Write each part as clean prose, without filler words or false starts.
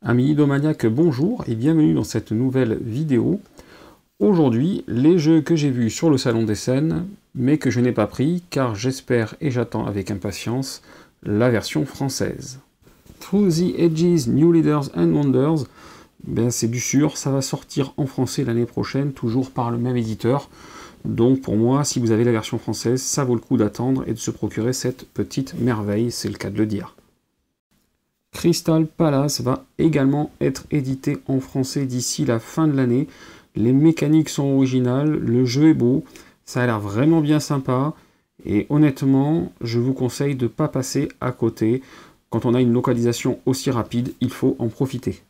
Amis Ludomaniacs, bonjour et bienvenue dans cette nouvelle vidéo. Aujourd'hui, les jeux que j'ai vus sur le Salon d'Essen, mais que je n'ai pas pris, car j'espère et j'attends avec impatience la version française. Through the Edges, New Leaders and Wonders, c'est du sûr, ça va sortir en français l'année prochaine, toujours par le même éditeur. Donc pour moi, si vous avez la version française, ça vaut le coup d'attendre et de se procurer cette petite merveille, c'est le cas de le dire. Crystal Palace va également être édité en français d'ici la fin de l'année. Les mécaniques sont originales, le jeu est beau, ça a l'air vraiment bien sympa. Et honnêtement, je vous conseille de ne pas passer à côté. Quand on a une localisation aussi rapide, il faut en profiter.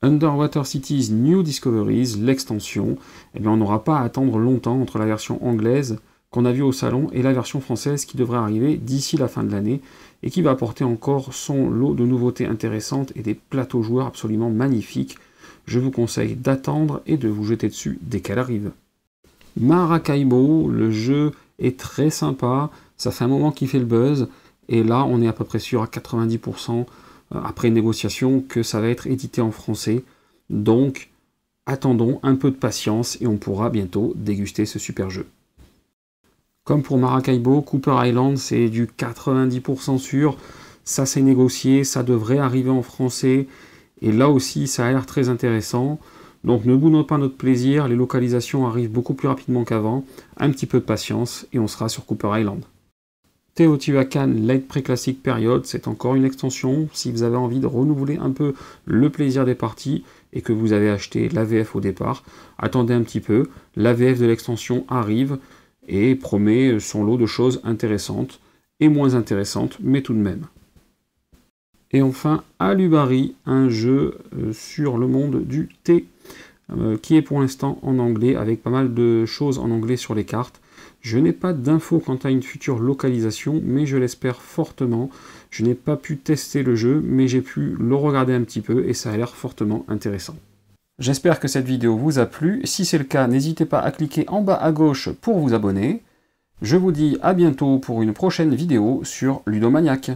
Underwater Cities New Discoveries, l'extension, on n'aura pas à attendre longtemps entre la version anglaise qu'on a vue au salon et la version française qui devrait arriver d'ici la fin de l'année et qui va apporter encore son lot de nouveautés intéressantes et des plateaux joueurs absolument magnifiques. Je vous conseille d'attendre et de vous jeter dessus dès qu'elle arrive. Maracaibo, le jeu est très sympa, ça fait un moment qu'il fait le buzz, et là on est à peu près sûr à 90% après négociation que ça va être édité en français. Donc attendons un peu de patience et on pourra bientôt déguster ce super jeu. Comme pour Maracaibo, Cooper Island, c'est du 90% sûr. Ça s'est négocié, ça devrait arriver en français. Et là aussi, ça a l'air très intéressant. Donc ne boudons pas notre plaisir, les localisations arrivent beaucoup plus rapidement qu'avant. Un petit peu de patience et on sera sur Cooper Island. Teotihuacan Late Pre-Classic Period, c'est encore une extension. Si vous avez envie de renouveler un peu le plaisir des parties et que vous avez acheté l'AVF au départ, attendez un petit peu. L'AVF de l'extension arrive et promet son lot de choses intéressantes et moins intéressantes, mais tout de même. Et enfin, Alubari, un jeu sur le monde du thé, qui est pour l'instant en anglais, avec pas mal de choses en anglais sur les cartes. Je n'ai pas d'infos quant à une future localisation, mais je l'espère fortement. Je n'ai pas pu tester le jeu, mais j'ai pu le regarder un petit peu, et ça a l'air fortement intéressant. J'espère que cette vidéo vous a plu. Si c'est le cas, n'hésitez pas à cliquer en bas à gauche pour vous abonner. Je vous dis à bientôt pour une prochaine vidéo sur Ludomaniacs.